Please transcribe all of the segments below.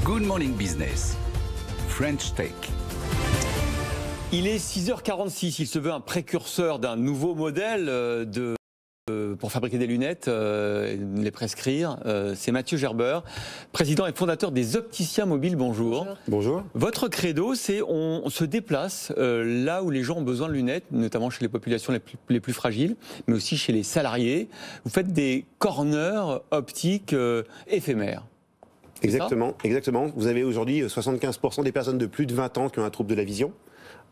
Good Morning Business, French Tech. Il est 6h46, il se veut un précurseur d'un nouveau modèle pour fabriquer des lunettes, les prescrire. C'est Mathieu Gerber, président et fondateur des Opticiens Mobiles. Bonjour. Bonjour. Votre credo, c'est on se déplace là où les gens ont besoin de lunettes, notamment chez les populations les plus fragiles, mais aussi chez les salariés. Vous faites des corners optiques éphémères. Exactement. Vous avez aujourd'hui 75% des personnes de plus de 20 ans qui ont un trouble de la vision.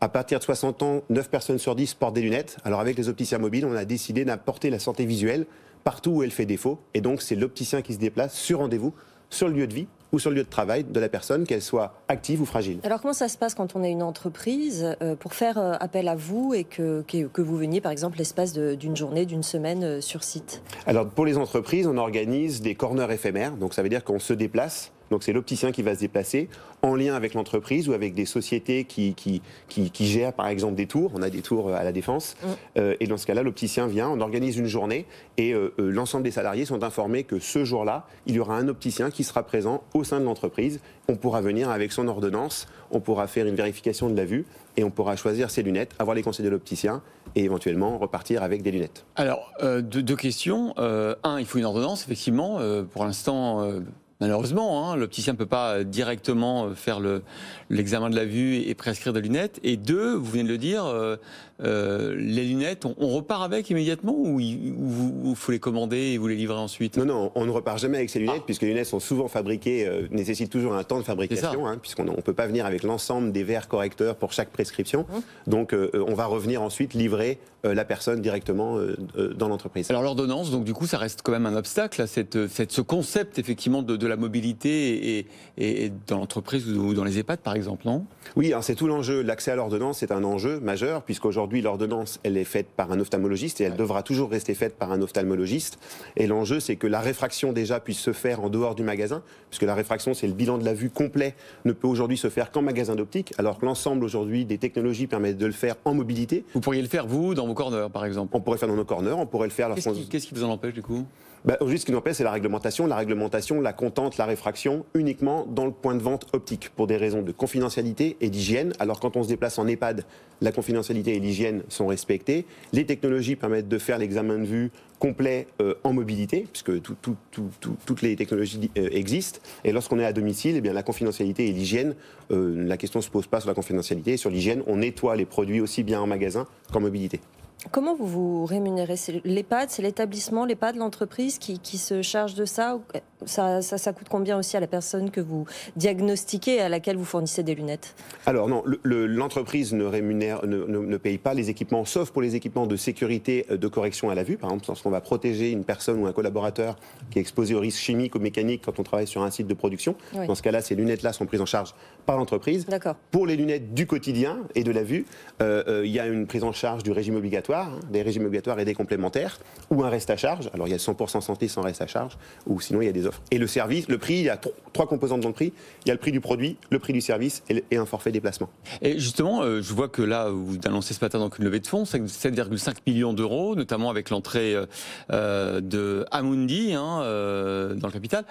À partir de 60 ans, 9 personnes sur 10 portent des lunettes. Alors avec les opticiens mobiles, on a décidé d'apporter la santé visuelle partout où elle fait défaut. Et donc c'est l'opticien qui se déplace sur rendez-vous, sur le lieu de vie ou sur le lieu de travail de la personne, qu'elle soit active ou fragile. Alors comment ça se passe quand on est une entreprise pour faire appel à vous et que vous veniez par exemple l'espace d'une journée, d'une semaine sur site? Alors pour les entreprises, on organise des corners éphémères. Donc ça veut dire qu'on se déplace. Donc c'est l'opticien qui va se déplacer en lien avec l'entreprise ou avec des sociétés qui gèrent par exemple des tours. On a des tours à la Défense. Et dans ce cas-là, l'opticien vient, on organise une journée et l'ensemble des salariés sont informés que ce jour-là, il y aura un opticien qui sera présent au sein de l'entreprise. On pourra venir avec son ordonnance, on pourra faire une vérification de la vue et on pourra choisir ses lunettes, avoir les conseils de l'opticien et éventuellement repartir avec des lunettes. Alors, deux questions. Il faut une ordonnance, effectivement. Pour l'instant... Malheureusement, l'opticien ne peut pas directement faire l'examen de la vue et prescrire des lunettes. Et deux, vous venez de le dire, les lunettes, on repart avec immédiatement ou il faut les commander et vous les livrez ensuite? Non, on ne repart jamais avec ces lunettes puisque les lunettes sont souvent fabriquées, nécessitent toujours un temps de fabrication, puisqu'on ne peut pas venir avec l'ensemble des verres correcteurs pour chaque prescription. Donc on va revenir ensuite livrer la personne directement dans l'entreprise. Alors l'ordonnance, donc du coup, ça reste quand même un obstacle à ce concept effectivement de la mobilité et dans l'entreprise ou dans les EHPAD par exemple, non? Oui, alors c'est tout l'enjeu. L'accès à l'ordonnance, c'est un enjeu majeur puisqu'aujourd'hui l'ordonnance, elle est faite par un ophtalmologiste et elle devra toujours rester faite par un ophtalmologiste. Et l'enjeu, c'est que la réfraction déjà puisse se faire en dehors du magasin, puisque la réfraction, c'est le bilan de la vue complet, ne peut aujourd'hui se faire qu'en magasin d'optique, alors que l'ensemble aujourd'hui des technologies permettent de le faire en mobilité. Vous pourriez le faire vous dans vos corners par exemple? On pourrait le faire dans nos corners, on pourrait le faire. Qu'est-ce qui vous en empêche du coup? Aujourd'hui, ce qui nous empêche, c'est la réglementation. La réglementation, la contente, la réfraction, uniquement dans le point de vente optique, pour des raisons de confidentialité et d'hygiène. Alors, quand on se déplace en EHPAD, la confidentialité et l'hygiène sont respectées. Les technologies permettent de faire l'examen de vue complet en mobilité, puisque toutes les technologies existent. Et lorsqu'on est à domicile, eh bien, la confidentialité et l'hygiène, la question ne se pose pas sur la confidentialité. Sur l'hygiène, on nettoie les produits aussi bien en magasin qu'en mobilité. Comment vous vous rémunérez? C'est l'EHPAD, c'est l'établissement, l'EHPAD, l'entreprise qui se charge de ça? Ça coûte combien aussi à la personne que vous diagnostiquez et à laquelle vous fournissez des lunettes? Alors non, l'entreprise ne paye pas les équipements, sauf pour les équipements de sécurité de correction à la vue. Par exemple, lorsqu'on va protéger une personne ou un collaborateur qui est exposé aux risques chimiques ou mécaniques quand on travaille sur un site de production. Oui. Dans ce cas-là, ces lunettes-là sont prises en charge par l'entreprise. Pour les lunettes du quotidien et de la vue, il y a une prise en charge du régime obligatoire, des régimes obligatoires et des complémentaires, ou un reste à charge. Alors il y a 100% santé sans reste à charge, ou sinon il y a des offres. Et le service, le prix, il y a trois composantes dans le prix. Il y a le prix du produit, le prix du service et un forfait déplacement. Et justement, je vois que là, vous annoncez ce matin donc une levée de fonds, 7,5 millions d'euros, notamment avec l'entrée de Amundi dans le capital.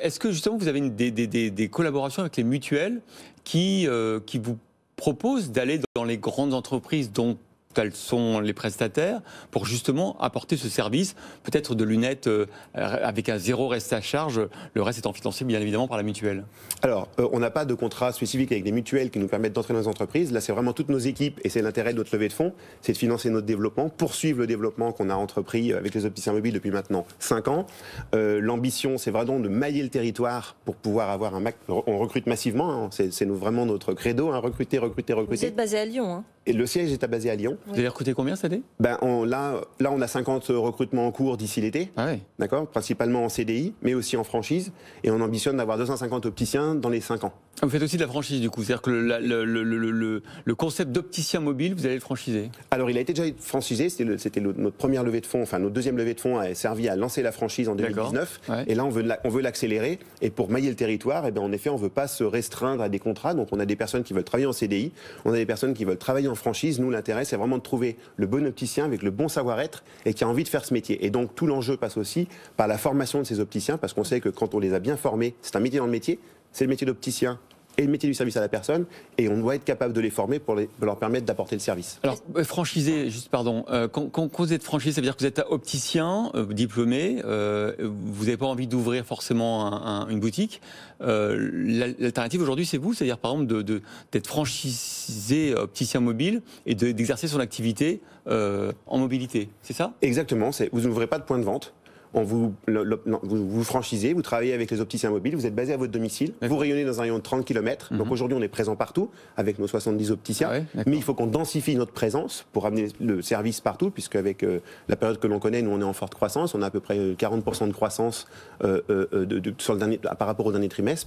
Est-ce que justement vous avez des collaborations avec les mutuelles qui vous proposent d'aller dans les grandes entreprises dont tels sont les prestataires, pour justement apporter ce service, peut-être de lunettes avec un zéro reste à charge, le reste étant financé bien évidemment par la mutuelle? Alors, on n'a pas de contrat spécifique avec des mutuelles qui nous permettent d'entrer dans les entreprises. Là, c'est vraiment toutes nos équipes, et c'est l'intérêt de notre levée de fonds, c'est de financer notre développement, poursuivre le développement qu'on a entrepris avec les opticiens mobiles depuis maintenant 5 ans. L'ambition, c'est vraiment de mailler le territoire pour pouvoir avoir un... On recrute massivement, c'est vraiment notre credo, recruter. Vous êtes basé à Lyon, Et le siège est basé à Lyon. Vous allez recruter combien cette année? Là, on a 50 recrutements en cours d'ici l'été. Ah ouais. D'accord, principalement en CDI, mais aussi en franchise. Et on ambitionne d'avoir 250 opticiens dans les 5 ans. Vous faites aussi de la franchise du coup, c'est-à-dire que le concept d'opticien mobile, vous allez le franchiser? Alors il a été déjà franchisé, c'était notre première levée de fonds, enfin notre deuxième levée de fonds a servi à lancer la franchise en 2019. Ouais. Et là on veut l'accélérer. Et pour mailler le territoire, en effet on ne veut pas se restreindre à des contrats. Donc on a des personnes qui veulent travailler en CDI, on a des personnes qui veulent travailler en franchise. Nous l'intérêt c'est vraiment de trouver le bon opticien avec le bon savoir-être et qui a envie de faire ce métier. Et donc tout l'enjeu passe aussi par la formation de ces opticiens, parce qu'on sait que quand on les a bien formés, c'est un métier dans le métier, c'est le métier d'opticien et le métier du service à la personne, et on doit être capable de les former pour leur permettre d'apporter le service. Alors, franchisé, juste pardon, quand vous êtes franchisé, ça veut dire que vous êtes opticien, diplômé, vous n'avez pas envie d'ouvrir forcément une boutique. L'alternative aujourd'hui, c'est vous, c'est-à-dire par exemple d'être franchisé opticien mobile et d'exercer son activité en mobilité, c'est ça? Exactement, vous n'ouvrez pas de point de vente. Vous franchisez, vous travaillez avec les opticiens mobiles, vous êtes basé à votre domicile, vous rayonnez dans un rayon de 30 km. Donc aujourd'hui, on est présent partout avec nos 70 opticiens. Ah ouais, mais il faut qu'on densifie notre présence pour amener le service partout, puisque avec la période que l'on connaît, nous, on est en forte croissance. On a à peu près 40% de croissance par rapport au dernier trimestre.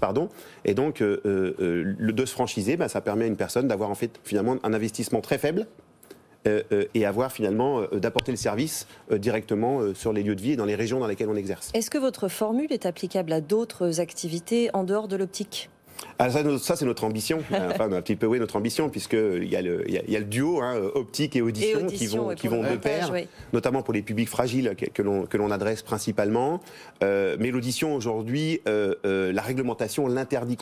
Et donc, de se franchiser, ça permet à une personne d'avoir en fait, finalement, un investissement très faible. Et avoir finalement d'apporter le service directement sur les lieux de vie et dans les régions dans lesquelles on exerce. Est-ce que votre formule est applicable à d'autres activités en dehors de l'optique? Ça, c'est notre ambition, enfin un petit peu oui, notre ambition, puisqu'il y a le duo optique et audition qui vont de pair, oui. Notamment pour les publics fragiles que l'on adresse principalement. Mais l'audition aujourd'hui, la réglementation interdit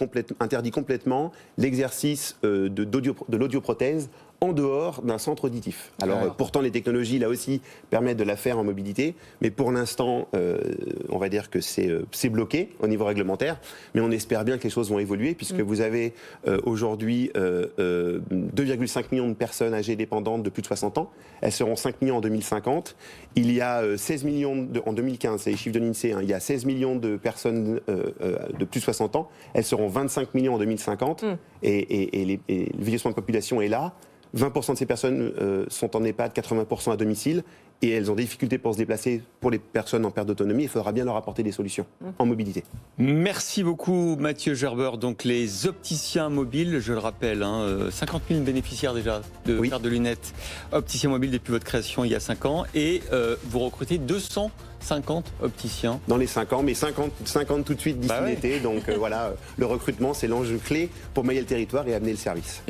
complètement l'exercice de l'audioprothèse en dehors d'un centre auditif. Alors pourtant les technologies là aussi permettent de la faire en mobilité, mais pour l'instant on va dire que c'est bloqué au niveau réglementaire, mais on espère bien que les choses vont évoluer puisque vous avez aujourd'hui 2,5 millions de personnes âgées dépendantes de plus de 60 ans, elles seront 5 millions en 2050, il y a 16 millions en 2015, c'est les chiffres de l'INSEE, il y a 16 millions de personnes de plus de 60 ans, elles seront 25 millions en 2050 et le vieillissement de population est là. 20% de ces personnes sont en EHPAD, 80% à domicile, et elles ont des difficultés pour se déplacer. Pour les personnes en perte d'autonomie, il faudra bien leur apporter des solutions en mobilité. Merci beaucoup Mathieu Gerber. Donc les opticiens mobiles, je le rappelle, 50 000 bénéficiaires déjà de carte de lunettes opticiens mobiles depuis votre création il y a 5 ans, et vous recrutez 250 opticiens. Dans les 5 ans, mais 50 tout de suite d'ici l'été. Donc voilà, le recrutement, c'est l'enjeu clé pour mailler le territoire et amener le service.